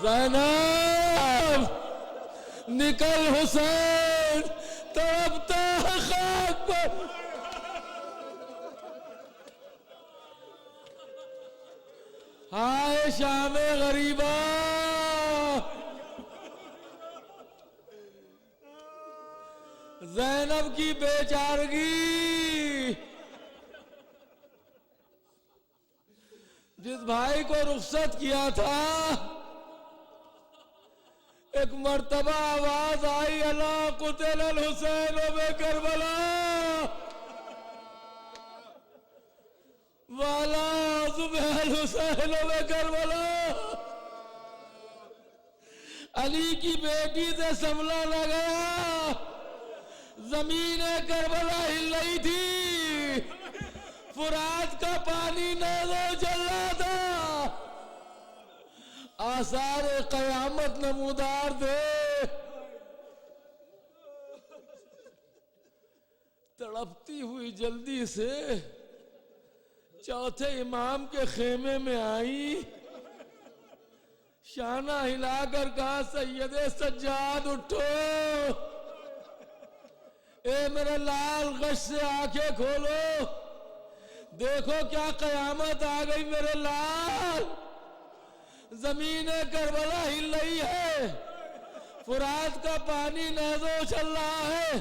زینب نکل حسین تڑپتا ہے خاک پر. ہائے شام غریبہ زینب کی بے چارگی. جس بھائی کو رخصت کیا تھا ایک مرتبہ آواز آئی الا قتل الحسین بے کربلا والا ذبح الحسین بے کربلا. علی کی بیٹی سے سنبھلا نہ گیا. زمین کربلا ہل رہی تھی. فرات کا پانی نازل چل رہا تھا. آثار قیامت نمودار تھے. تڑپتی ہوئی جلدی سے چوتھے امام کے خیمے میں آئی. شانہ ہلا کر کہا سید سجاد اٹھو. اے میرے لال غش سے آنکھیں کھولو. دیکھو کیا قیامت آ گئی میرے لال. زمین کربلا ہل رہی ہے. فرات کا پانی نازو چل رہا ہے.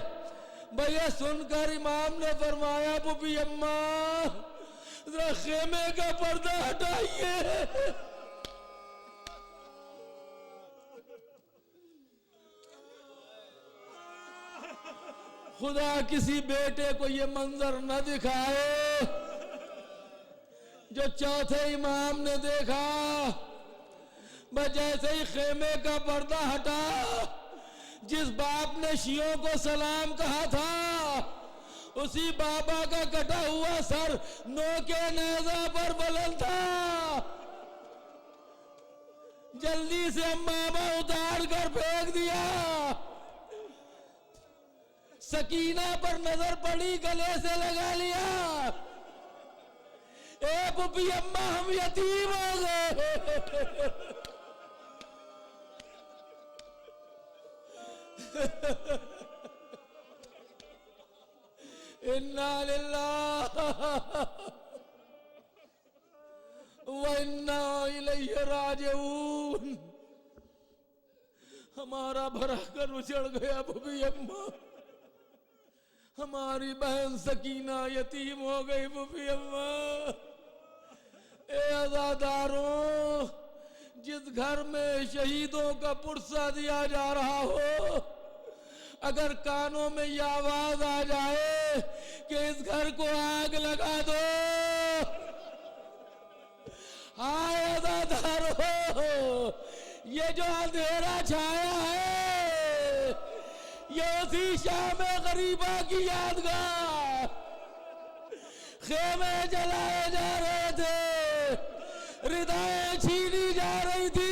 بھیا سن کر امام نے فرمایا بوبی اماں ذرا خیمے کا پردہ ہٹائیے. خدا کسی بیٹے کو یہ منظر نہ دکھائے جو چوتھے امام نے دیکھا. بس جیسے ہی خیمے کا پردہ ہٹا جس باپ نے شیعوں کو سلام کہا تھا اسی بابا کا کٹا ہوا سر نوکے نیزہ پر بلند تھا. جلدی سے امامہ اتار کر پھینک دیا. سکینہ پر نظر پڑی گلے سے لگا لیا. اے بوبی اماں ہم یتیم ہو گئے. انا للہ وانا الیہ راجعون. ہمارا بھرا کر اچڑ گیا بوبی اماں. ہماری بہن سکینہ یتیم ہو گئی بوبی اماں. اے عزاداروں جس گھر میں شہیدوں کا پرسہ دیا جا رہا ہو اگر کانوں میں یہ آواز آ جائے کہ اس گھر کو آگ لگا دو. ہائے عزاداروں یہ جو اندھیرا چھایا ہے یہ اسی شام غریبہ کی یادگار. خیمے جلائے جا رہے تھے. ردائیں چھینی جا رہی تھی.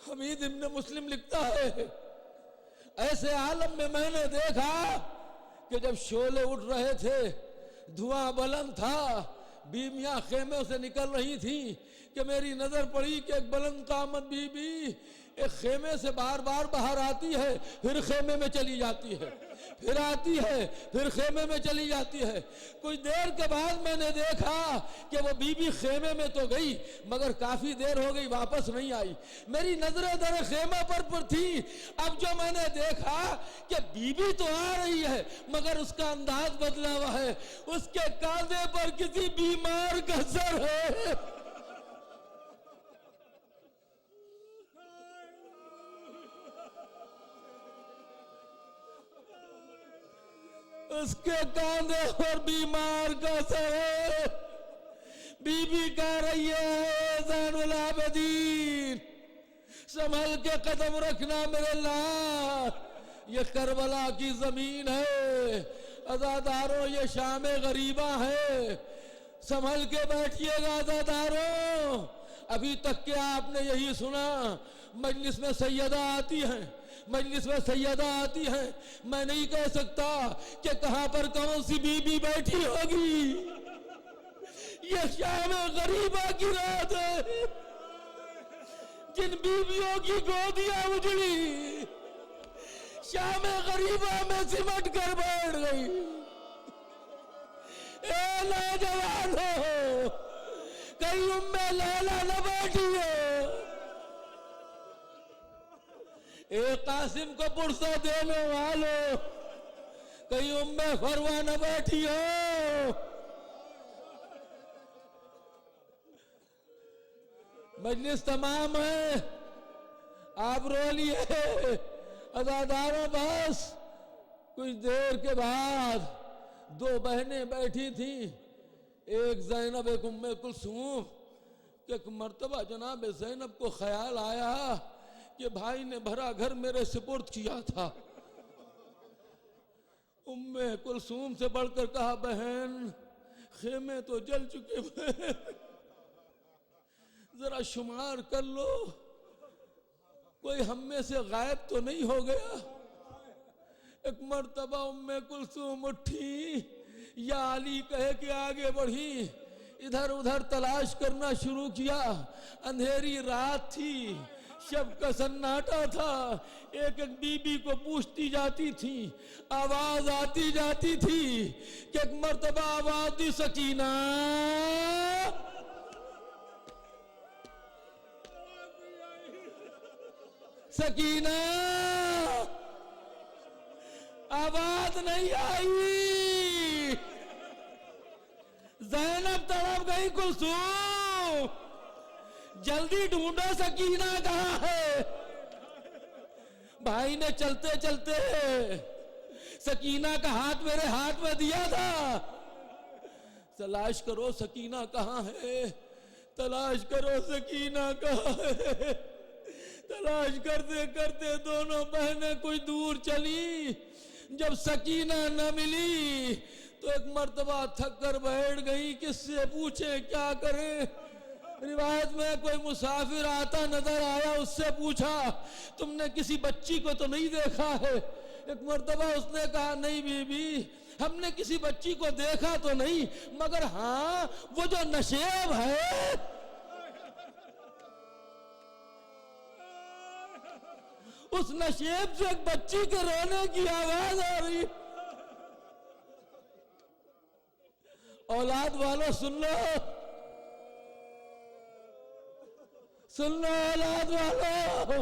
حمید ابن مسلم لکھتا ہے ایسے عالم میں نے دیکھا کہ جب شعلے اٹھ رہے تھے دھواں بلند تھا بیویاں خیمے سے نکل رہی تھیں کہ میری نظر پڑی کہ ایک بلند قامت بی بی ایک خیمے سے بار بار باہر آتی ہے پھر خیمے میں چلی جاتی ہے پھر آتی ہے پھر خیمے میں چلی جاتی ہے. کچھ دیر کے بعد میں نے دیکھا کہ وہ بی بی خیمے میں تو گئی مگر کافی دیر ہو گئی واپس نہیں آئی. میری نظریں در خیمہ پر تھی. اب جو میں نے دیکھا کہ بی بی تو آ رہی ہے مگر اس کا انداز بدلا ہوا ہے. اس کے کاندھے پر کسی بیمار کا سر ہے. اس کے کاندھے پر بیمار کا سر ہے. بی بی کہہ رہی ہے زین العابدین سنبھل کے قدم رکھنا میرے لال. یہ کربلا کی زمین ہے. عزاداروں یہ شام غریبہ ہے. سنبھل کے بیٹھیے گا عزاداروں. ابھی تک کہ آپ نے یہی سنا مجلس میں سیدہ آتی ہیں مجلس میں سیدہ آتی ہیں، میں نہیں کہہ سکتا کہ کہاں پر کون سی بی بی بیٹھی ہوگی، یہ شام غریبہ کی رات ہے، جن بیویوں کی گودیاں اجڑی شام غریبہ میں سمٹ کر بیٹھ گئی۔ اے نوجوانو، کہیں ام لیلا نہ بیٹھی ہو، اے قاسم کو پرسہ دینے والو، کہیں ام فروہ نہ بیٹھی ہو۔ مجلس تمام ہے، آپ رو لیے عزاداروں، بس کچھ دیر کے بعد دو بہنیں بیٹھی تھیں، ایک زینب ایک ام کلثوم، کہ ایک مرتبہ جناب زینب کو خیال آیا کہ بھائی نے بھرا گھر میرے سپرد کیا تھا۔ ام کلثوم سے بڑھ کر کہا بہن خیمے تو جل چکے ہیں، ذرا شمار کر لو کوئی ہم میں سے غائب تو نہیں ہو گیا۔ ایک مرتبہ ام کلثوم اٹھی، یا علی کہے کہ آگے بڑھی، ادھر ادھر تلاش کرنا شروع کیا۔ اندھیری رات تھی، شب کا سناٹا تھا، ایک ایک بی بی کو پوچھتی جاتی تھی، آواز آتی جاتی تھی کہ ایک مرتبہ آواز دی سکینہ، سکینہ، آواز نہیں آئی۔ زینب تڑپ گئی، کلثوم جلدی ڈھونڈو سکینہ کہاں ہے۔ بھائی نے چلتے چلتے سکینہ کا ہاتھ میرے ہاتھ میں دیا تھا، تلاش کرو سکینہ کہاں ہے، تلاش کرو سکینہ کہاں ہے۔ تلاش کرتے کرتے دونوں بہنیں کچھ دور چلی، جب سکینہ نہ ملی تو ایک مرتبہ تھک کر بیٹھ گئی، کس سے پوچھے کیا کریں۔ روایت میں کوئی مسافر آتا نظر آیا، اس سے پوچھا تم نے کسی بچی کو تو نہیں دیکھا ہے۔ ایک مرتبہ اس نے کہا نہیں بی بی، ہم نے کسی بچی کو دیکھا تو نہیں، مگر ہاں وہ جو نشیب ہے اس نشیب سے ایک بچی کے رونے کی آواز آ رہی۔ اولاد والو سن لو، سن لو اولاد والو،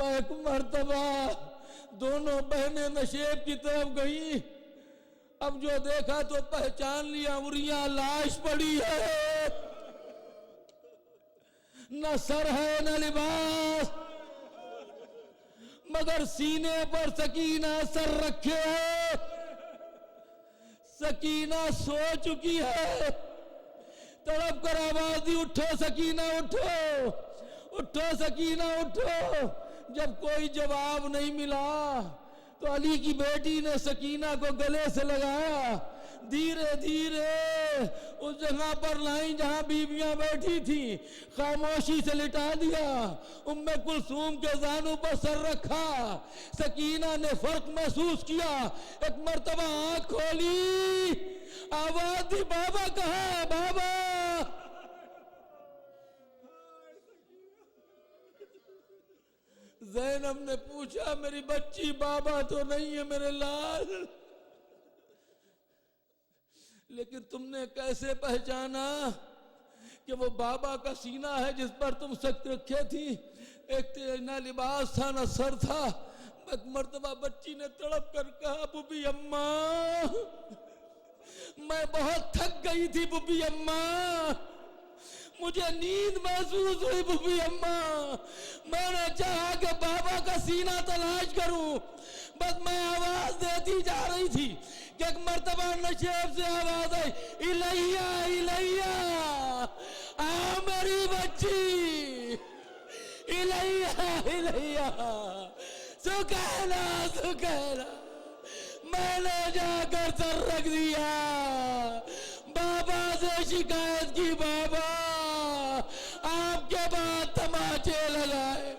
ایک مرتبہ دونوں بہنیں نشیب کی طرف گئیں، اب جو دیکھا تو پہچان لیا، مریاں لاش پڑی ہے، نہ سر ہے نہ لباس، مگر سینے پر سکینہ سر رکھے ہے، سکینہ سو چکی ہے۔ تڑپ کر آواز دی اٹھو سکینہ اٹھو، اٹھو سکینہ اٹھو۔ جب کوئی جواب نہیں ملا تو علی کی بیٹی نے سکینہ کو گلے سے لگایا، دھیرے دھیرے اس جگہ پر لائیں جہاں بیویاں بیٹھی تھیں، خاموشی سے لٹا دیا، ام کلثوم کے زانوں پر سر رکھا۔ سکینہ نے فرق محسوس کیا، ایک مرتبہ آنکھ کھولی، آواز دی بابا کہاں ہے بابا۔ زینب نے پوچھا میری بچی بابا تو نہیں ہے میرے لال، لیکن تم نے کیسے پہچانا کہ وہ بابا کا سینہ ہے جس پر تم سک رکھے تھی؟ ایک نہ لباس تھا نہ سر تھا۔ ایک مرتبہ بچی نے تڑپ کر کہا بوبی اماں، میں بہت تھک گئی تھی بوبی اماں، مجھے نیند محسوس ہوئی بوبی اماں، میں نے چاہا کہ بابا کا سینہ تلاش کروں، بس میں آواز دیتی جا رہی تھی کہ ایک مرتبہ نشیب سے آواز آئی، الیہ الیہ، آ میری بچی، الیہ الیہ، سکینہ سکینہ۔ میں نے جا کر سر رکھ دیا، بابا سے شکایت کی، بابا آپ کے بعد تماچے لگائے،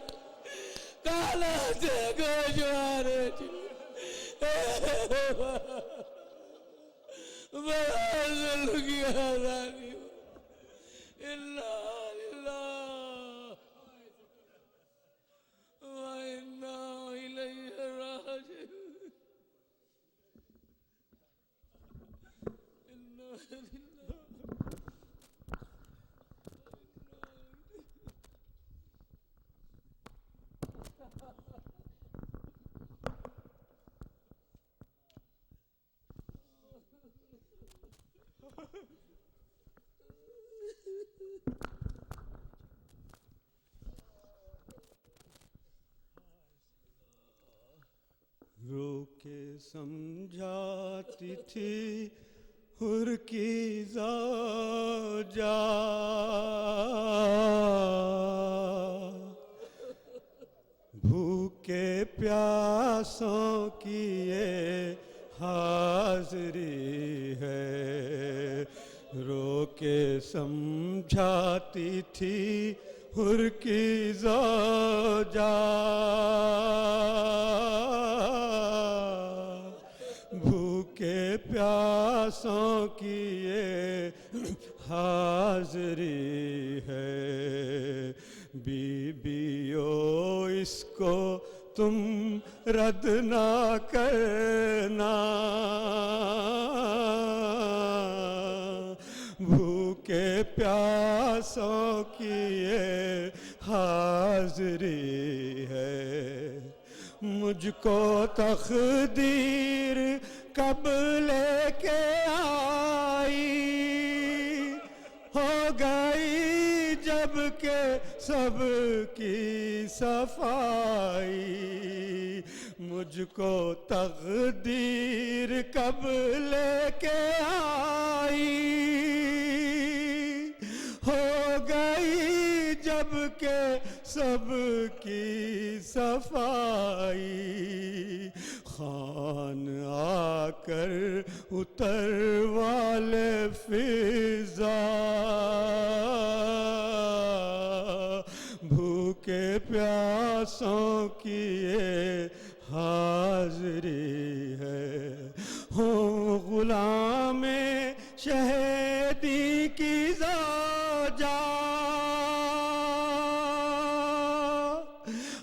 بازل کی آزادی انا للہ وانا الیہ راجعون انا للہ رو کے سمجھاتی تھی حر کی زوجہ بھوکے پیاسوں کی یہ حاضری ہے رو کے سمجھاتی تھی حر کی زوجہ بھوکے پیاسوں کی یہ حاضری ہے بیویو اس کو تم رد نہ کرنا بھوکے پیاسوں کی یہ حاضری ہے مجھ کو تقدیر کب لے کے آئی ہو گئی جب کہ سب کی صفائی مجھ کو تقدیر کب لے کے آئی ہو گئی جب کہ سب کی صفائی خان آ کر اتروا لے فضا بھوکے پیاسوں کی یہ حاضری ہے ہوں غلام شہیدی کی زوجہ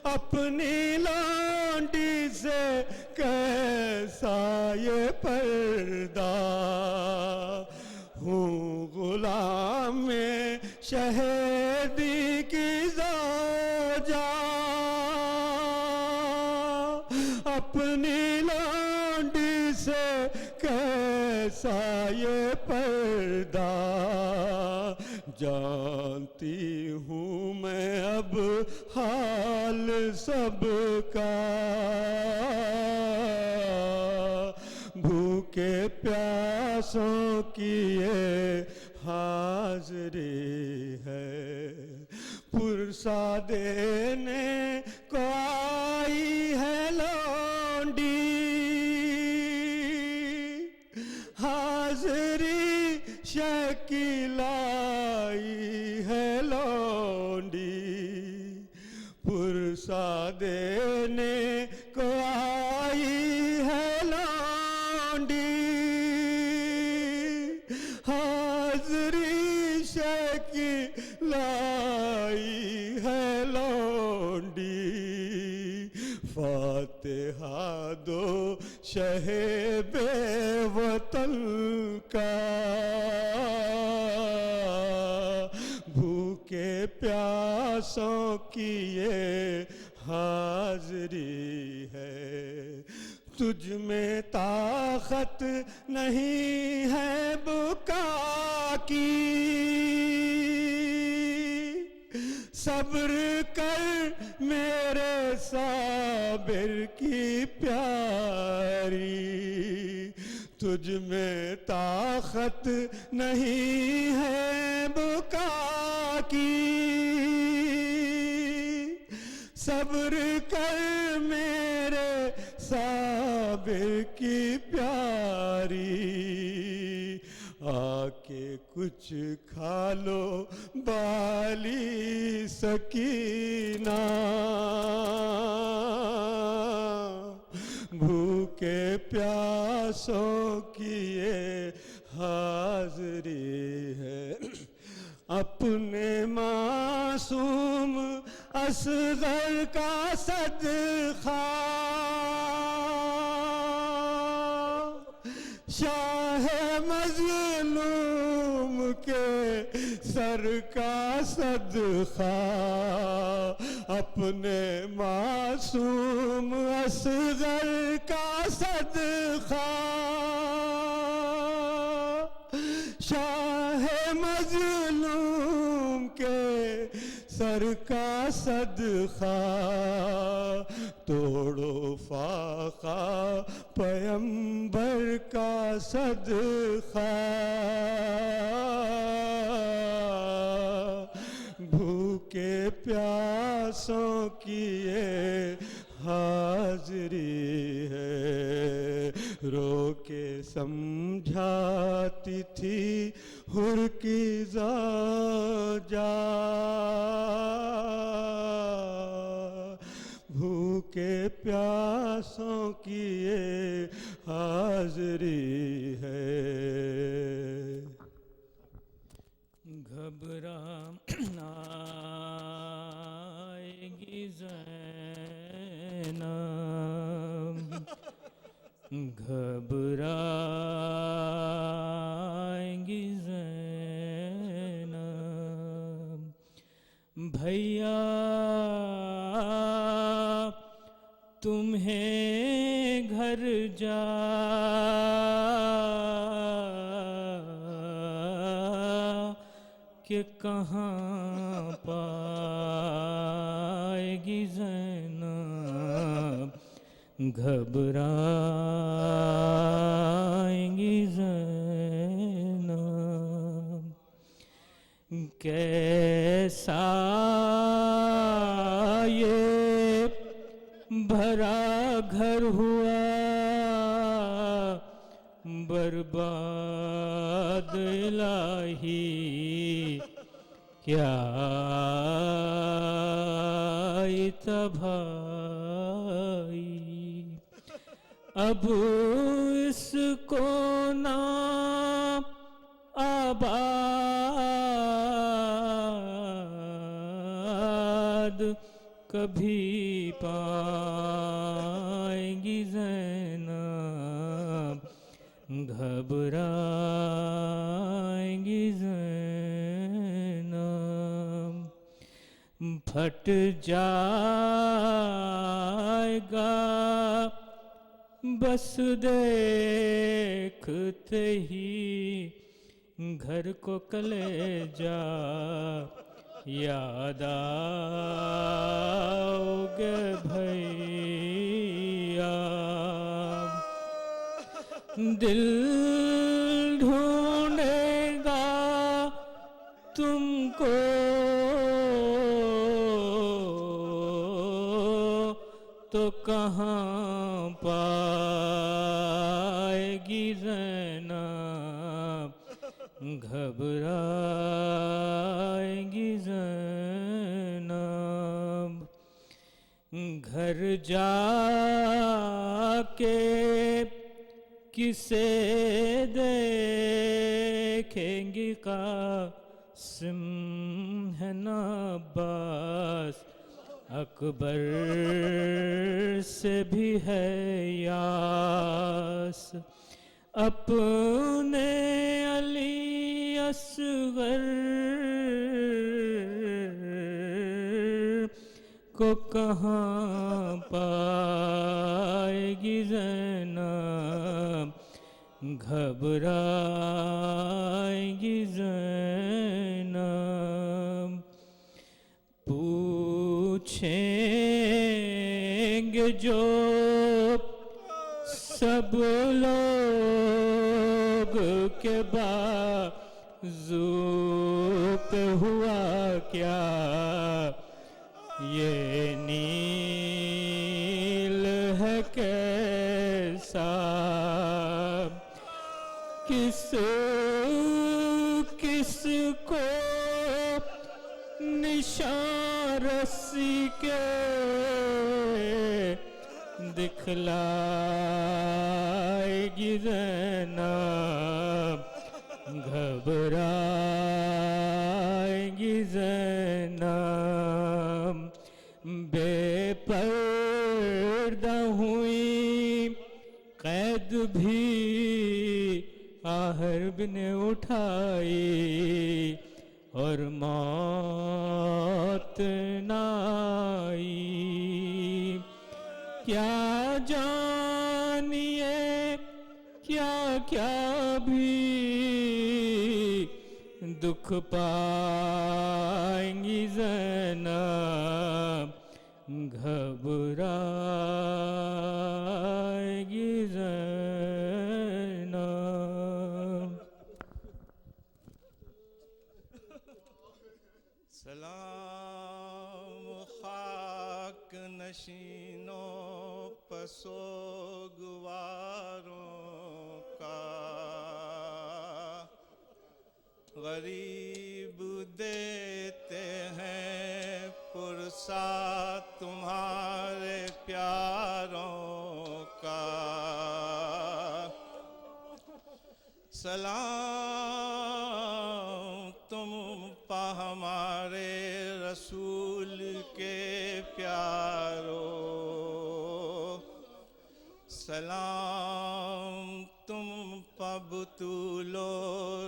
اپنی لانڈی سے کیسا یہ پردہ ہوں غلام شہیدی کی زوجہ اپنی لانڈی سے کیسا یہ پردہ جانتی ہوں میں اب حال سب کا بھوکے پیاسوں کی یہ حاضری ہے پرسا دینے کو آئی ہے لونڈی حاضری شکل آئی ہے لونڈی پرسا دینے کو آئی ہے لونڈی حاضری شکل آئی ہے لونڈی فاتحہ دو شہ بے وطن کا بھوکے پیاسوں کی یہ حاضری ہے تجھ میں طاقت نہیں ہے بکا کی صبر کر میرے صابر کی پیاری تجھ میں طاقت نہیں ہے بکا کی صبر کر میرے صابر کی پیاری آ کے کچھ کھا لو بالی سکینہ پیاسوں کی یہ حاضری ہے، اپنے معصوم اصغر کا صدقہ، شاہ مظلوم کے سر کا صدقہ، اپنے معصوم اصغر کا صدقہ، شاہ مظلوم کے سر کا صدقہ، توڑو فاقہ پیمبر کا صدقہ، بھوکے پیاسوں کی یہ حاضری ہے، رو کے سمجھاتی تھی حر کی زوجہ، بھوکے پیاسوں کی یہ حاضری ہے۔ گھبرائے گی زینب، گھبرائے گی زینب، بھیا تمہیں گھر جا کہ کہاں پائے گی زینب، گھبرائیں گی زینب، کیسا یہ بھرا گھر ہوا برباد الہی، کیا تباہی، اب اس کو نہ آباد کبھی پائیں گی زینب، گھبرائیں گی زینب، پھٹ جائے گا بس دیکھتے ہی گھر کو کلیجہ، یاد آؤ گے بھیا، دل ڈھونڈے گا تم کو تو کہاں پائے گی زینب، گھبرائے گی زینب، گھر جا کے کسے دیکھیں گی، قاسم ہے نہ عباس، اکبر سے بھی ہے یاس، اپنے علی اصغر کو کہاں پائے گی زینب، گھبرائے گی زینب، پوچھیں گے جو سب لوگ کے بازو پہ ہوا کیا، یہ نیل ہے کیسا، کس کس کو نشان رسی کے دکھلائے گی زینب گھبرائے گی زینب بے پردہ ہوئی قید بھی حرب نے اٹھائی اور موت نہ آئی کیا جانیے کیا کیا بھی دکھ پائیں گی زینب گھبرائے گی زینب سلام خاک نشینوں پسوگواروں کا غریب دیتے ہیں پرسا تمہارے پیاروں کا سلام تم پا ہمارے رسول کے پیاروں سلام تم پا بطول و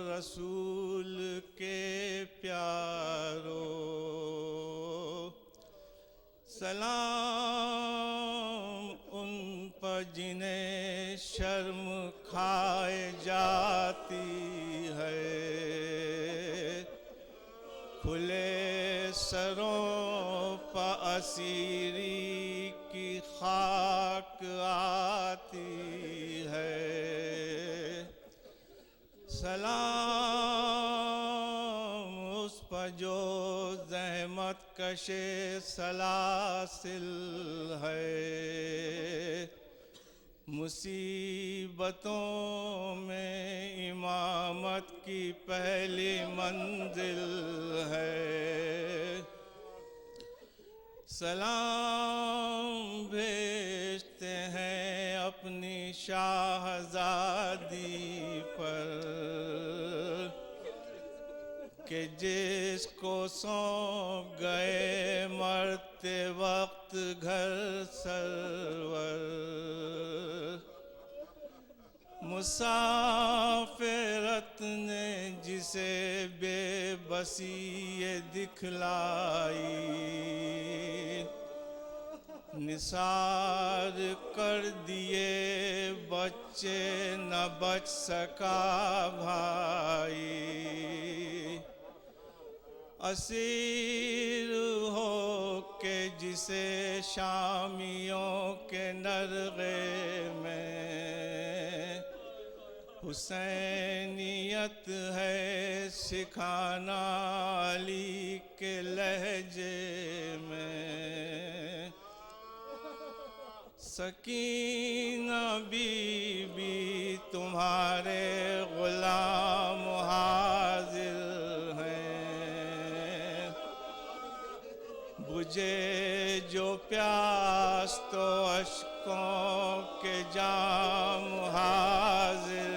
رسول کے پیاروں سلام ان پر جنہیں شرم کھائے جاتی ہے کھلے سروں پر اسیری کی خاک آتی ہے سلام اس پر جو زحمت کش سلاسل ہے مصیبتوں میں امامت کی پہلی منزل ہے سلام بھیجتے ہیں اپنی شاہزادی پر کہ جس کو سونپ گئے مرتے وقت گھر سرور مسافرت نے جسے بے بسی یہ دکھلائی نثار کر دیے بچے نہ بچ سکا بھائی اسیر ہو کے جسے شامیوں کے نرغے میں حسینیت ہے سکھانا علی کے لہجے میں سکینہ بی بی تمہارے غلام حاضر ہیں بجھے جو پیاس تو اشکوں کے جام حاضر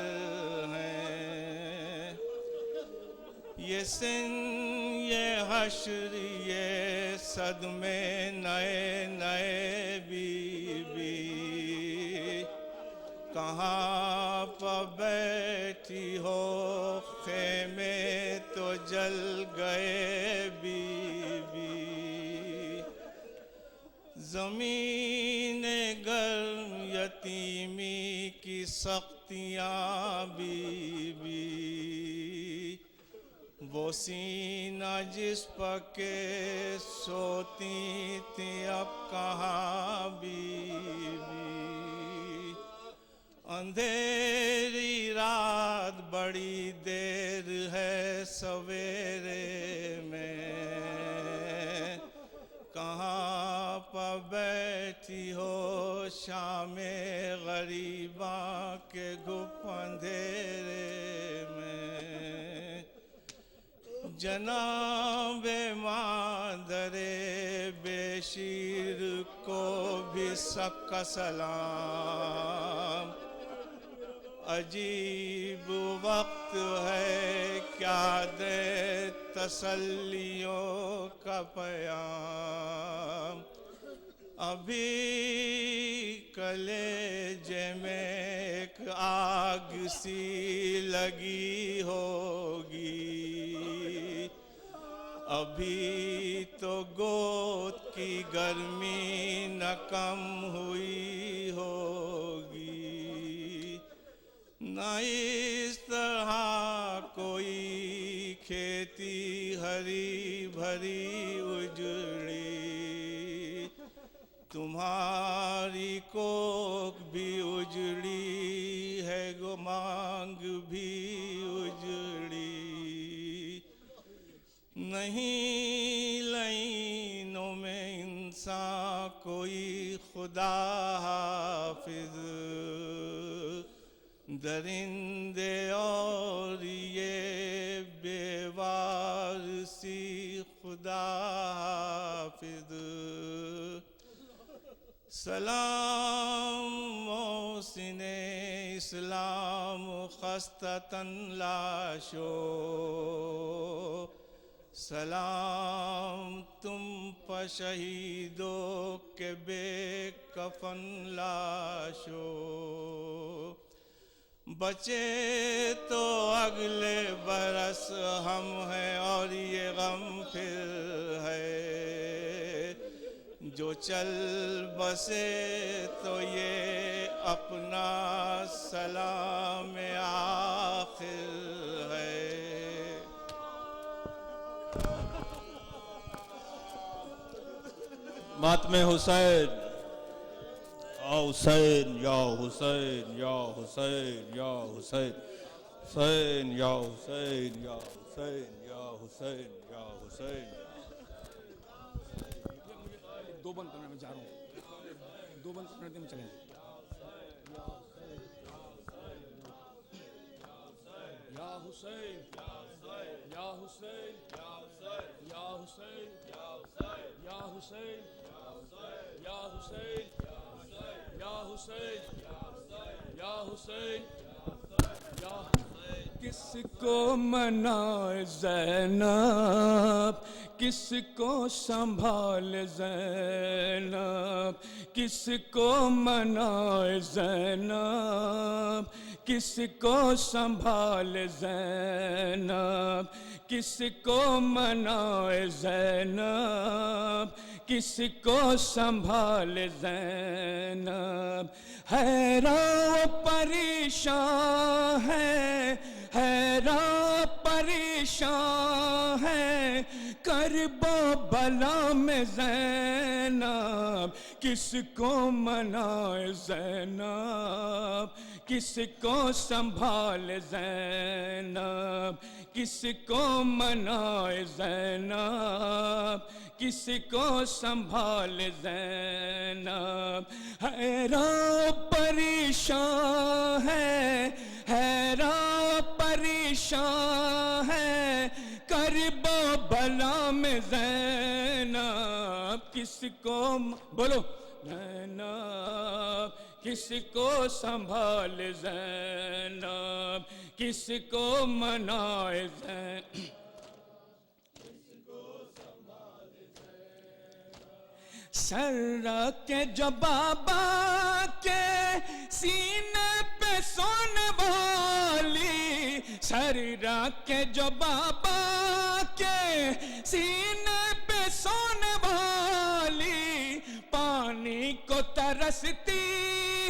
ہیں یہ سن یہ حشر یہ صدمے نئے نئے بی بی کہاں پر بیٹھی ہو خیمے تو جل گئے بی بی زمین گرم یتیمی کی سختیاں بی بی وہ سینہ جس پر کے سوتی تھی اب کہاں بی بی اندھیری رات بڑی دیر ہے سویرے میں کہاں پر بیٹھی ہو شام غریباں کے گھپ اندھیرے میں جناب مادر بیش شمشیر کو بھی سب کا سلام. عجیب وقت ہے کیا دے تسلیوں کا پیام. ابھی کلیجے میں ایک آگ سی لگی ہوگی. ابھی تو گود کی گرمی نہ کم ہوئی ہوگی. نہ اس طرح کوئی کھیتی ہری بھری اجڑی. تمہاری کوکھ بھی اجڑی ہے گو مانگ بھی اجڑی. نہیں لائنوں میں انسان کوئی خدا حافظ. درندے اور یہ بے وارسی خدا حافظ. سلام محسن اسلام خستتاً لاشو. سلام تم پر شہیدوں کے بے کفن لاشو. بچے تو اگلے برس ہم ہیں اور یہ غم پھر ہے. جو چل بسے تو یہ اپنا سلام آخر ہے. ماتم حسین. یا حسین یا حسین یا حسین یا حسین. حسین یا حسین یا حسین یا حسین یا حسین. دو بند کرنے میں جا رہا ہوں. دو بند کرنے میں چلیں. یا حسین یا حسین یا حسین یا حسین یا حسین یا حسین یا حسین یا. کس کو منائے زینب کس کو سنبھال زینب. کس کو منائے زینب کس کو سنبھال زینب. کس کو منائے زینب کس کو سنبھال زینب. حیران پریشان ہے حیران پریشان ہے کرب و بلا میں زینب. کس کو منائے زینب کس کو سنبھال زینب. کس کو منائے زینب کس کو سنبھال زینب. حیران پریشان ہے حیران پریشان ہے کرب و بلا میں زینب. کس کو بولو زینب کس کو سنبھال زینب کس کو منائے زینب. سر رکھ کے جو بابا کے سینے پہ سونے والی. سر رکھ کے جو بابا کے سینے پہ سونے والی. پانی کو ترستی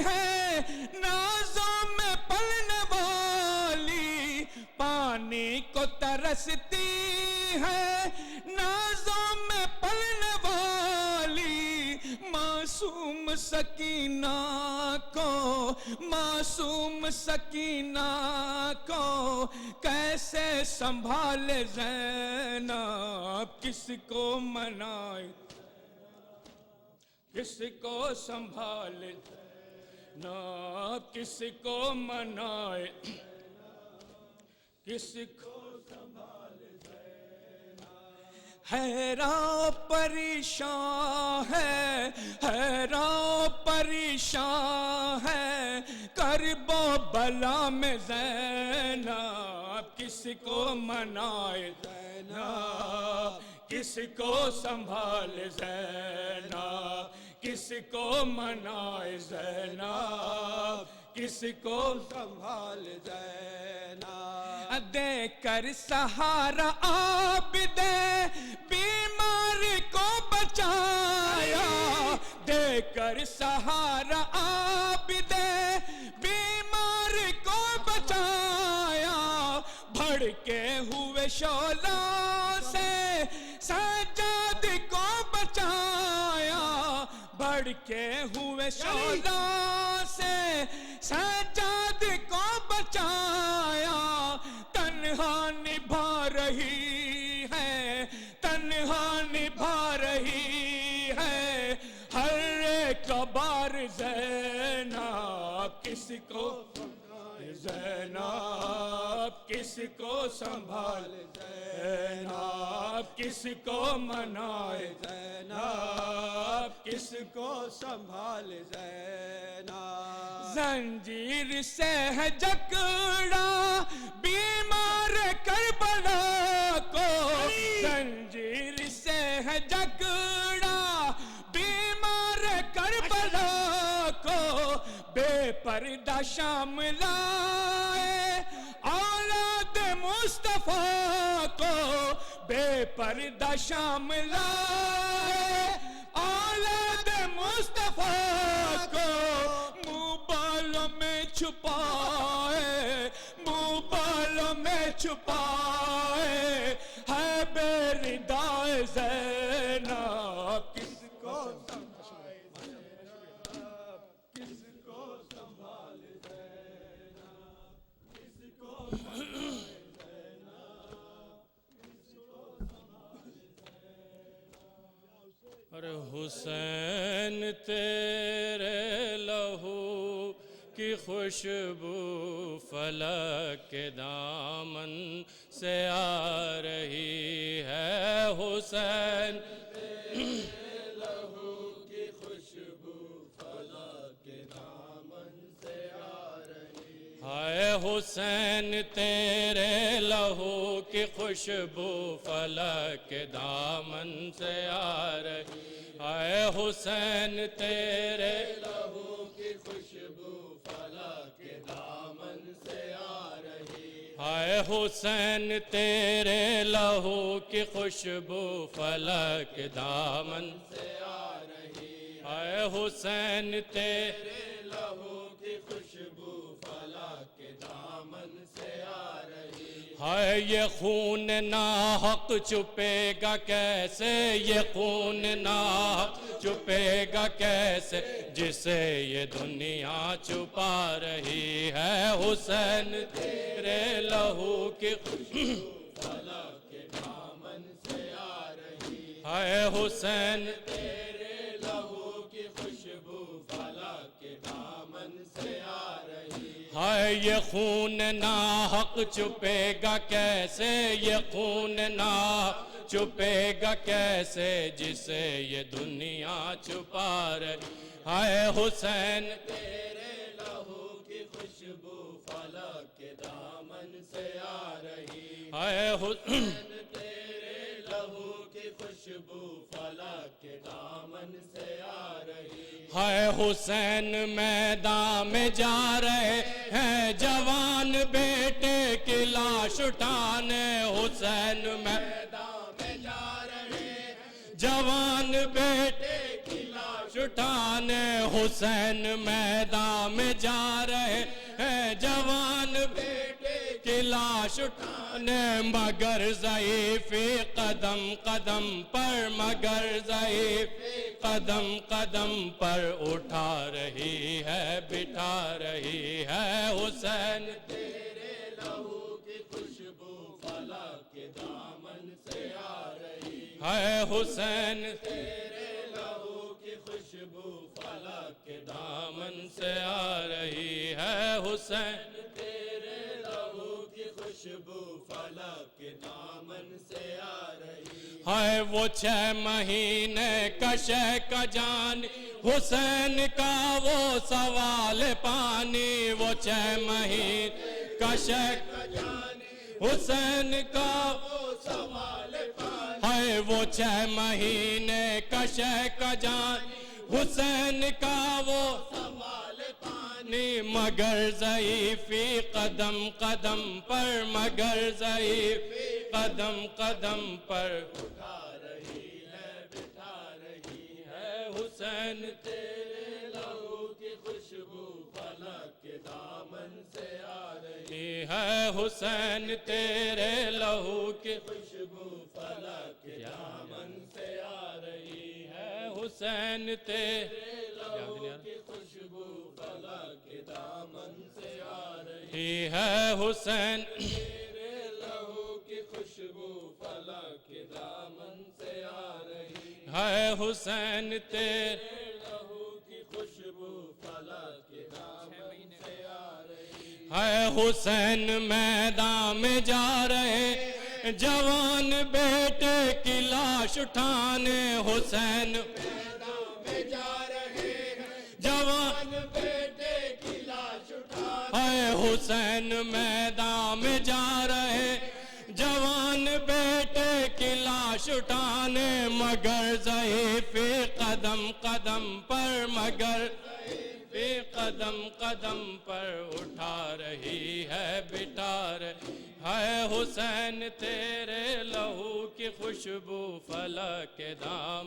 ہے نازوں میں پلنے والی. پانی کو ترستی ہے نازوں میں پلنے والی. معصوم سکینہ کو معصوم سکینہ کو کیسے سنبھال زینب. کس کو منائے کس کو سنبھال زینب کس کو منائے کس کو سنبھال. حیران پریشان ہے، حیران پریشان ہے، کرب و بلا میں زینب، کس کو منائے زینب، کس کو سنبھال زینب، کس کو منائے زینب، کس کو سنبھال زینب، دے کر سہارا عابد بیمار کو بچایا، دے کر سہارا عابد بیمار کو بچایا، بھڑکے ہوئے شعلوں سے سجاد کو بچایا، بھڑکے ہوئے شعلوں سے سجاد کو بچایا، تنہا نبھا رہی ہے، تنہا نبھا رہی ہے ہر ایک بار زینب، کس کو زینب، کس کو سنبھال زینب، کس کو منائے زینب، کس کو سنبھال زینب، زنجیر سے ہے جکڑا بیمار کربلا کو، زنجیر سے ہے جکڑا بیمار کربلا کو، بے پردہ شام لائے اولاد مصطفیٰ کو، بے پردہ شام لائے اولاد مصطفیٰ کو، منہ بالوں میں چھپائے، منہ بالوں میں چھپائے ہے بے ردائے زینب، کس کو سنبھالے زینب، کس کو سنبھالے زینب، کس کو سنبھالے زینب، کس کو سنبھالے زینب۔ اور حسین تیرے لہو کی خوشبو فلک کے دامن سے آ رہی ہے، حسین تیرے لہو کی خوشبو فلک کے دامن سے آ رہی ہے، ہائے حسین تیرے لہو کی خوشبو فلک کے دامن سے آ رہی ہے، ہائے حسین تیرے لہو کی خوشبو فلک کے دامن سے آ رہی ہے، ہائے حسین تیرے لہو کی خوشبو فلک کے دامن سے آ رہی ہے، ہائے حسین تیرے لہو کی خوشبو فلک کے دامن سے آ رہی ہے، ہائے یہ خون ناحق چھپے گا کیسے، یہ خون ناحق چھپے گا کیسے، جسے یہ دنیا چھپا رہی ہے، حسین تیرے لہو کی خوشبو فلک کے دامن سے آ رہی ہے، ہائے حسین تیرے لہو کی خوشبو فلک کے دامن سے آ رہی ہے، ہائے یہ خون ناحق چھپے گا کیسے، یہ خون ناحق چھپے گا کیسے، جسے یہ دنیا چھپا رہی، ہائے حسین تیرے لہو کی خوشبو فلک کے دامن سے آ رہی، ہائے حسین تیرے لہو کی خوشبو فلک کے دامن سے آ رہی، ہائے حسین میدان میں جا رہے ہیں جوان بیٹے کی لاش اٹھانے، حسین میدان میں جا رہے ہیں جوان بیٹے کی لاش اٹھانے، حسین میدان میں جا رہے ہیں جوان بیٹے کی لاش اٹھانے، مگر ضعیفی قدم قدم پر، مگر ضعیفی قدم قدم پر اٹھا رہی ہے، بٹھا رہی ہے، حسین تیرے لہو کی خوشبو فلک کے دامن سے آ رہی ہے، حسین تیرے لہو کی خوشبو فلک کے دامن سے آ رہی ہے، حسین تیرے لہو کی خوشبو فلک کے دامن سے آ رہی ہے وہ 6 مہینے کشے کا جانی حسین کا وہ سوال پانی وہ 6 مہینے کشے کا جانی حسین کا وہ سوال پانی ہے وہ 6 مہینے کشے کا جانی حسین کا وہ سوال پانی مگر ضعیفی قدم قدم پر مگر ضعیفی قدم قدم پر اٹھا رہی ہے بٹھا رہی ہے حسین تیرے لہو کی خوشبو فلک کے دامن سے آ رہی ہے حسین تیرے لہو کی خوشبو فلک کے دامن سے آ رہی ہے حسین تیرے لہو کی خوشبو فلک کے دامن سے آ رہی ہے حسین تیرے لہو کی خوشبو فلک کے دامن سے آ رہی ہے حسین تیرے لہو کی خوشبو فلک کے دامن سے آ رہی ہے حسین میدان میں جا رہے جوان بیٹے کی لاش اٹھانے حسین میدان میں جا رہے جوان بیٹے کی لاش اٹھانے حسین میدان میں جا رہے جوان بیٹے کی لاش اٹھانے مگر ضعیفی قدم قدم پر مگر ضعیفی قدم قدم پر اٹھا رہی ہے بٹھا رہی ہے حسین تیرے لہو کی خوشبو فلک کے دام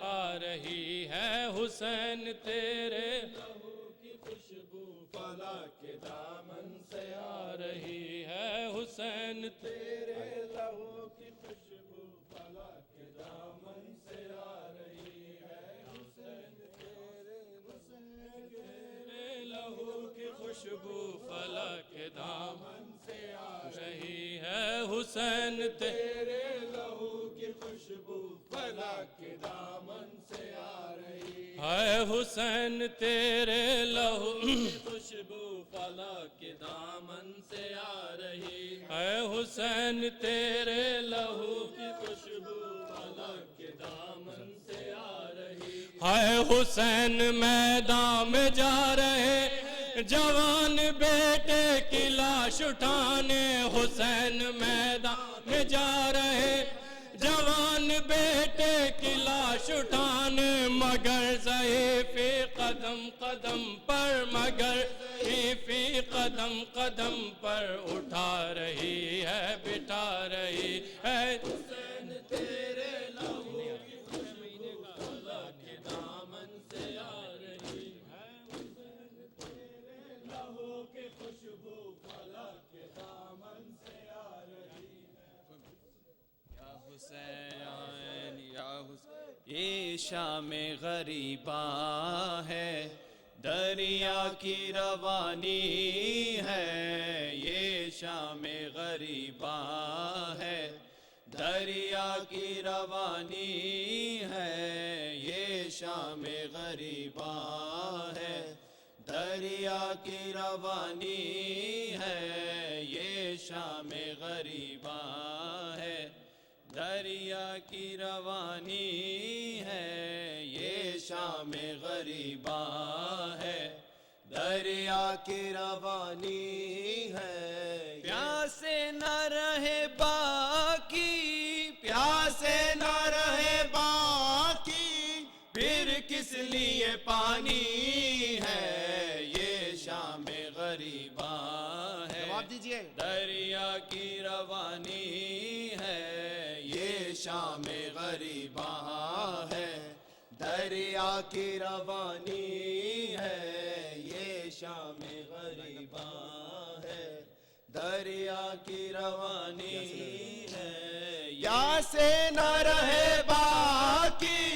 آ رہی ہے حسین تیرے لہو کی خوشبو فلک کے دامن سے آ رہی ہے حسین تیرے لہو کی خوشبو فلک کے دامن سے آ رہی ہے حسین تیرے لہو کی خوشبو فلک کے دامن سے آ رہی ہے حسین تیرے لہو کی خوشبو فلک کے دامن سے آ رہی ہے حسین تیرے لہو کی خوشبو فلک کے دامن سے آ رہی ہے حسین تیرے لہو کی خوشبو فلک کے دامن سے آ رہی ہے حسین میدان میں جا رہے جوان بیٹے کی لاش اٹھانے حسین میدان میں جا رہے جوان بیٹے کی لاش اٹھانے مگر ضعیفی قدم قدم پر مگر ضعیفی قدم قدم پر اٹھا رہی ہے بٹھا رہی ہے حسین تیرے لہو کی خوشبو فلک کے دامن سے آ رہی ہے حسین تیرے لہو کی خوشبو فلک کے دامن سے آ رہی ہے یا حسین یا حسین یہ شام غریباں ہے دریا کی روانی ہے یہ شام غریباں ہے دریا کی روانی ہے یہ شام غریباں ہے دریا کی روانی ہے یہ شام غریباں ہے دریا کی روانی ہے یہ شام غریباں ہے دریا کی روانی ہے پیاسے نہ رہے باقی پیاسے نہ رہے باقی پھر کس لیے پانی ہے یہ شام غریباں ہے جواب دیجئے دریا کی روانی ہے یہ شام غریباں ہے دریا کی روانی ہے یہ شام غریباں ہے دریا کی روانی ہے پیاسے نہ رہے باقی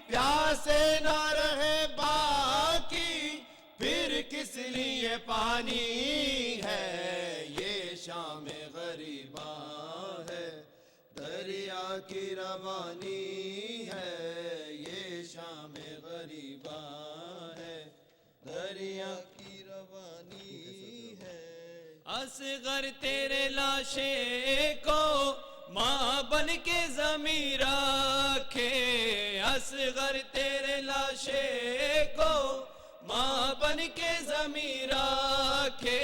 پیاسے نہ رہے باقی پھر کس لیے پانی ہے یہ شام غریباں ہے دریا کی روانی ہے یہ شام غریباں ہے دریا کی روانی ہے اصغر تیرے لاشے کو ماں بن کے ضمیر رکھے اصغر تیرے لاشے کو ماں بن کے ضمیر رکھے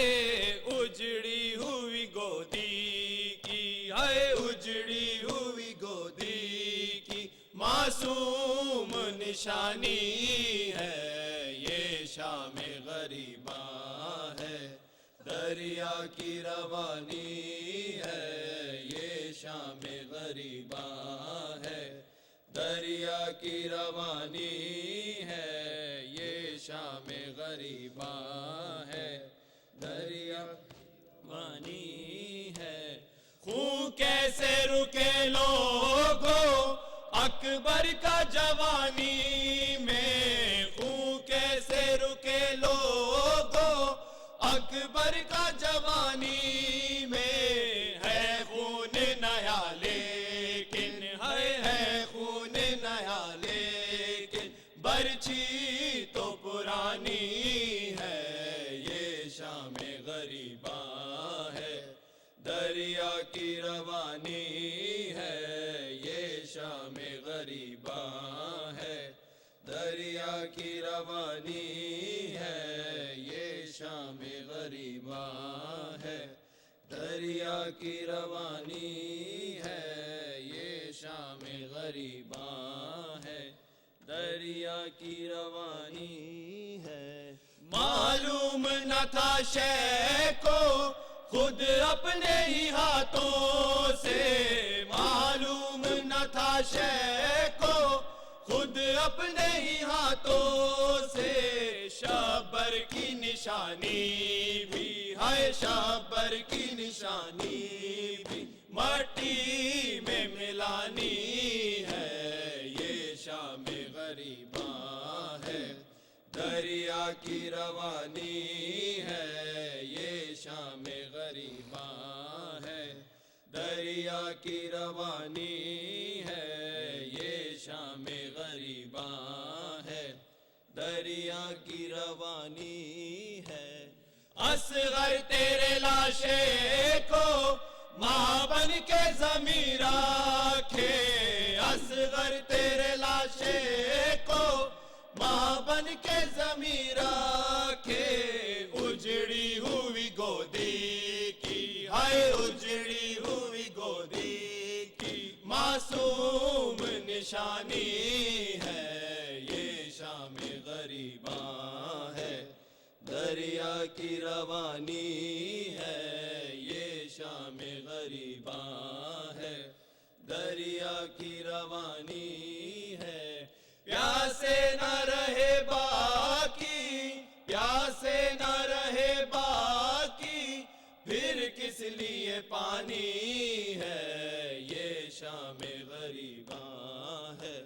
اجڑی ہوئی گودی کی ہے اجڑی ہوئی گودی کی معصوم نشانی ہے یہ شام غریباں ہے دریا کی روانی ہے یہ شام غریباں ہے دریا کی روانی ہے یہ شام غریباں ہے دریا روانی ہے خون کیسے رکے لوگوں اکبر کا جوانی میں خون کیسے رکے لوگوں اکبر کا جوانی میں ہے خون نیا لیکن ہے خون نیا لیکن برچھی تو پرانی ہے یہ شام غریباں ہے دریا کی روانی ہے یہ شام غریباں ہے دریا کی روانی ہے یہ شام غریباں ہے دریا کی روانی ہے یہ شام غریباں ہے دریا کی روانی ہے معلوم نہ تھا شے کو خود اپنے ہی ہاتھوں سے معلوم نہ تھا شے کو خود اپنے ہی ہاتھوں سے شابر کی نشانی بھی ہے شابر کی نشانی بھی مٹی میں ملانی ہے یہ شام غریباں ہے دریا کی روانی ہے یہ شام غریباں ہے دریا کی روانی ہے یہ شام غریباں ہے دریا کی روانی ہے اصغر تیرے لاشے کو ماں بن کے ضمیر رکھے اصغر تیرے لاشے کو ماں بن کے ضمیر رکھے اجڑی ہوئی گودی کی ہے اجڑی ہوئی گودی کی معصوم نشانی ہے یہ شام غریباں ہے دریا کی روانی ہے یہ شام غریباں ہے دریا کی روانی ہے پیاسے نہ رہے باقی پیاسے نہ رہے باقی پھر کس لیے پانی ہے یہ شام غریباں ہے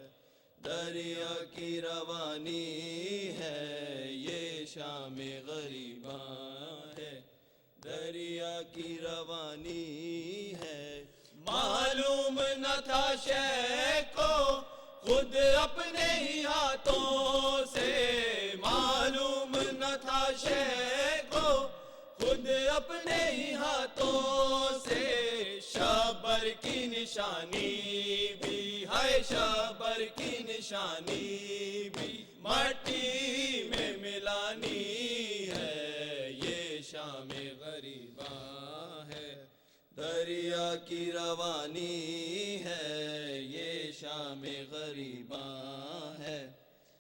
دریا کی روانی ہے یہ شام غریباں ہے دریا کی روانی ہے معلوم نہ تھا شے کو خود اپنے ہی ہاتھوں سے معلوم نہ تھا شے کو خود اپنے ہی ہاتھوں سے شابر کی نشانی بھی ہے شابر کی نشانی بھی مٹی میں ملانی ہے یہ شام غریباں ہے دریا کی روانی ہے یہ شام غریباں ہے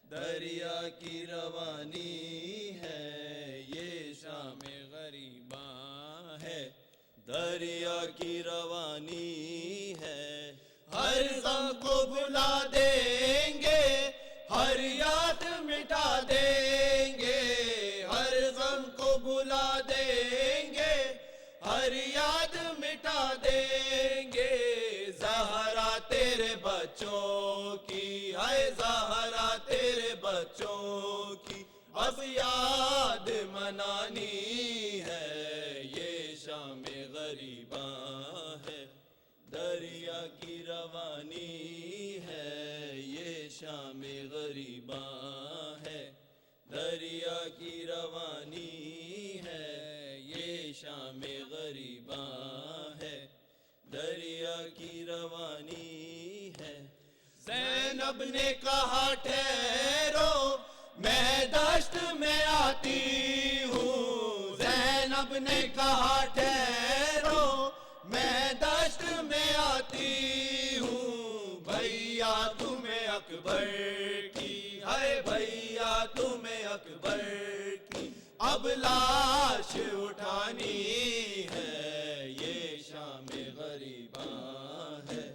دریا کی روانی ہے یہ شام غریباں ہے دریا کی روانی ہے ہر غم کو بھلا دیں گے ہر یاد مٹا دیں گے ہر غم کو بھلا دیں گے ہر یاد مٹا دیں گے زہرا تیرے بچوں کی ہے زہرا تیرے بچوں کی اب یاد منانی ہے یہ شام غریباں ہے دریا کی روانی ہے یہ شام غریباں ہے دریا کی روانی ہے یہ شام غریباں ہے دریا کی روانی ہے. زینب نے کہا ٹھہرو میں دشت میں آتی ہوں. زینب نے کہا ٹھہرو میں دشت میں آتی ہوں. بھیا تمہیں اکبر کی ہے بھیا تمہیں اکبر کی اب لاش اٹھانی ہے. یہ شام غریباں ہے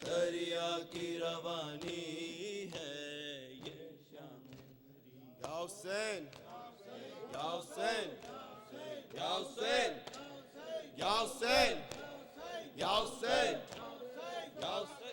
دریا کی روانی ہے. یہ شام یا حسین یا حسین یا حسین یا حسین یا حسین یا حسین.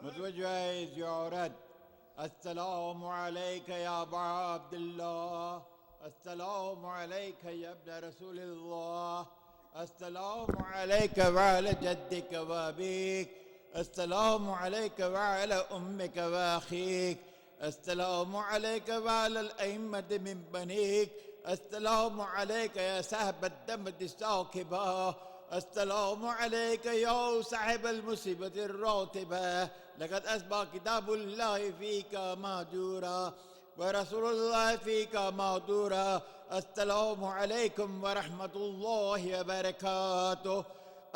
متوجه زيارت. السلام عليك يا أبا عبد الله. السلام عليك يا ابن رسول الله. السلام عليك وعلى جدك وأبيك. السلام عليك وعلى أمك وأخيك. السلام عليك وعلى الأئمة من بنيك. السلام عليك يا سهب الدم الساكبة. السلام عليك يا صاحب المصيبة الراتبة. لقد أصبح كتاب الله فيك مهجورا ورسول الله فيك مهدورا. السلام عليكم ورحمة الله وبركاته.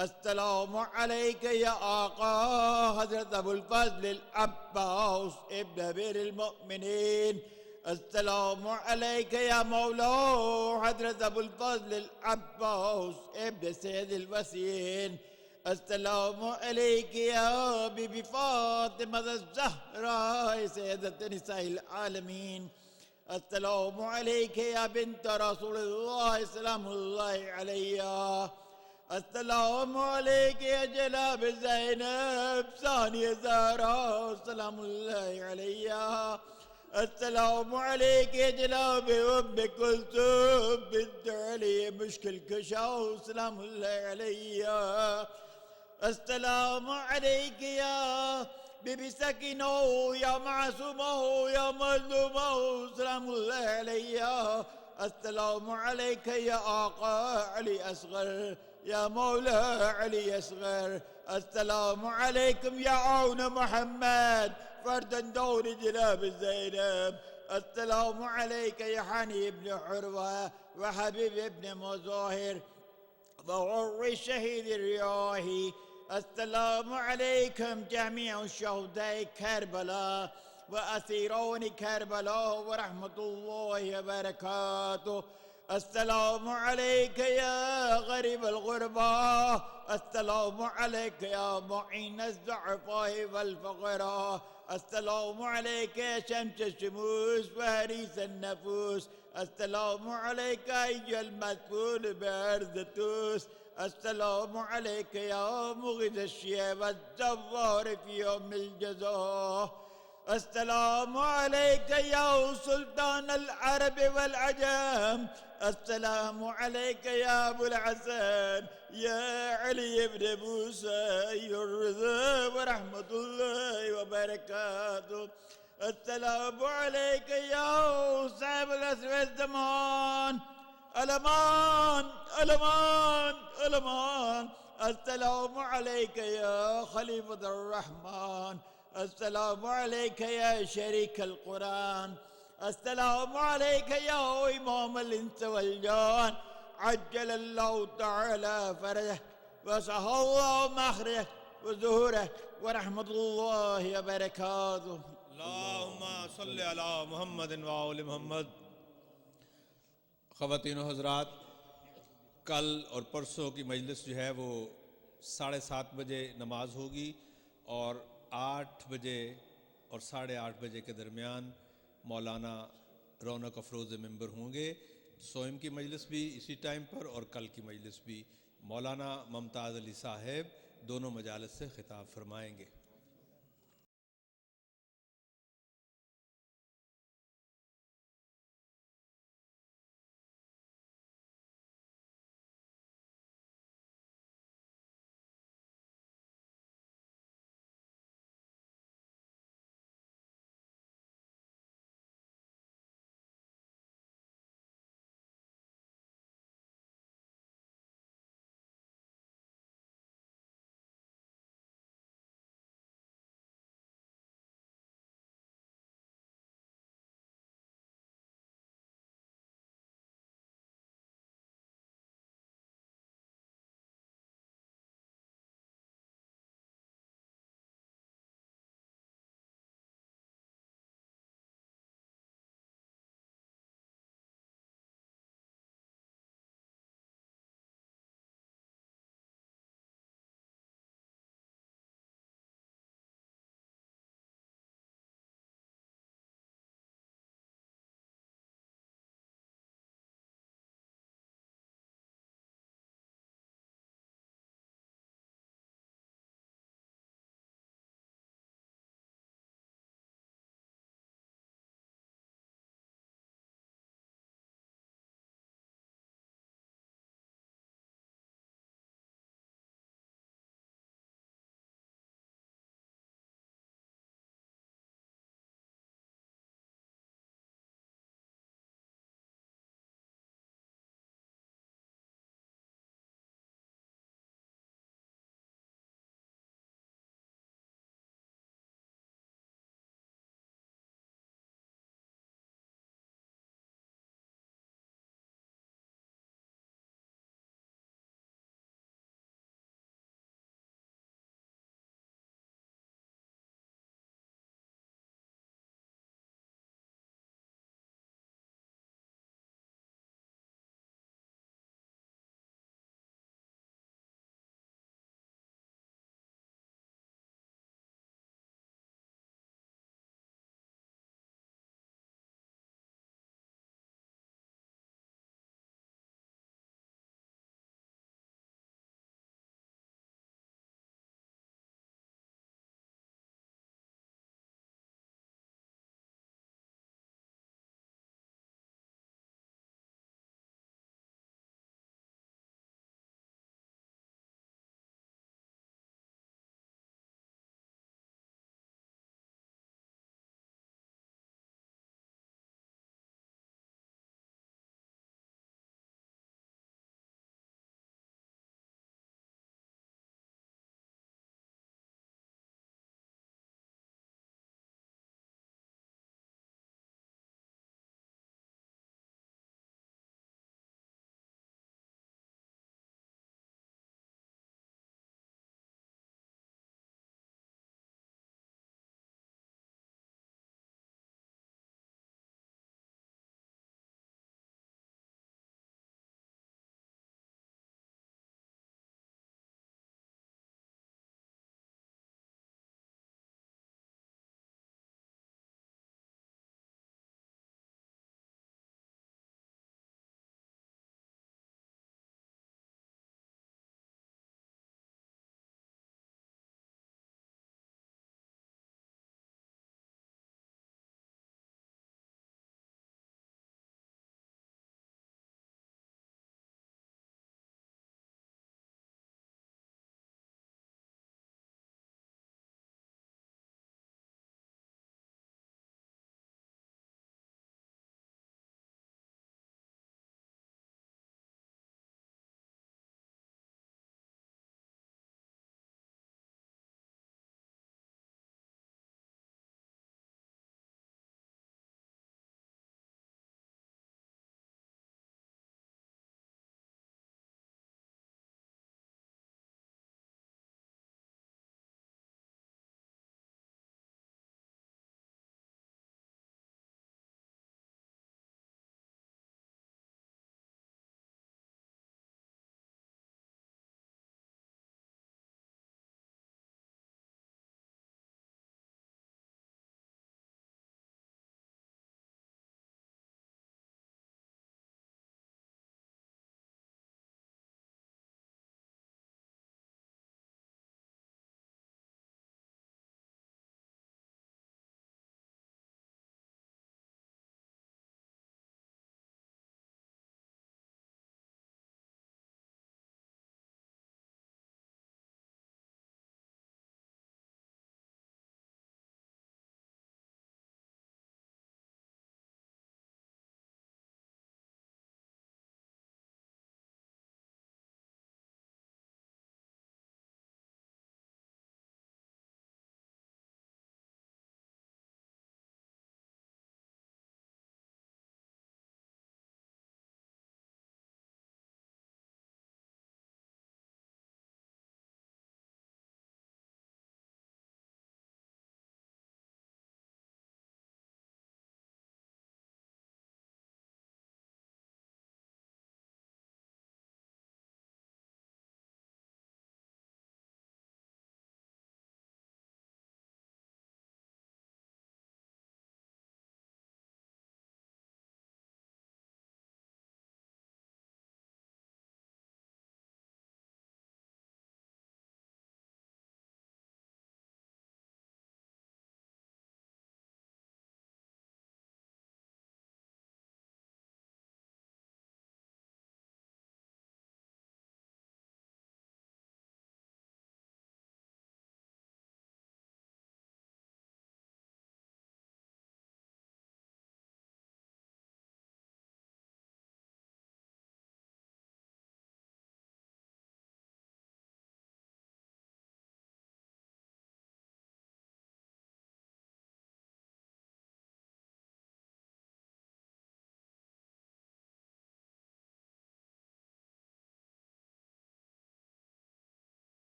السلام عليك يا آقا حضرت أبو الفضل العباس ابن أمير المؤمنين. السلام عليك يا مولا حضرت أبو الفضل العباس ابن سيد الوسيين. السلام عليك يا بيبي فاطمة الزهراء سيدة نساء العالمين. السلام عليك يا بنت رسول الله سلام الله عليها. السلام عليك يا جناب زينب ثانية زهراء سلام الله عليها. السلام عليك يا جناب أم كلثوم بنت علي مشكل كشاو سلام الله عليها. السلام عليك يا بيبي سكينو يا معصومه يا مظلومه سلام الله عليها. السلام عليك يا آقا علي أصغر يا مولا علي أصغر. السلام عليكم يا عون محمد فردا دور جناب زينب. السلام عليك يا حني بن حروة وحبيب بن مظاهر وعر الشهيد الرياحي. السلام عليكم جميع شهداء كربلاء وأسيرون كربلاء ورحمة الله وبركاته. السلام عليك يا غريب الغرباء. السلام عليك يا معين الضعفاء والفقراء. السلام عليك يا شمس الشموس وهريس النفوس. السلام عليك أيها المدفون بأرض توس. السلام عليك يا مغيث الشياب الزوار في يوم الجزاء. السلام عليك يا سلطان العرب والعجم. السلام عليك يا أبو الحسن يا علي بن موسى أيها الرضا ورحمة الله وبركاته. السلام عليك يا صاحب الأسر والزمان. الأمان الأمان الأمان. السلام عليك يا خليفة الرحمن. السلام عليك يا شريك القرآن. السلام عليك يا إمام الإنس والجان. عجل الله تعالى فرجه وسهل الله مخرجه وظهوره ورحمة الله وبركاته. اللہم صلی علی محمد و آل محمد. خواتین و حضرات، کل اور پرسوں کی مجلس جو ہے وہ 7:30 بجے نماز ہوگی اور 8 بجے اور 8:30 بجے کے درمیان مولانا رونق افروز ممبر ہوں گے. سوئم کی مجلس بھی اسی ٹائم پر اور کل کی مجلس بھی. مولانا ممتاز علی صاحب دونوں مجالس سے خطاب فرمائیں گے.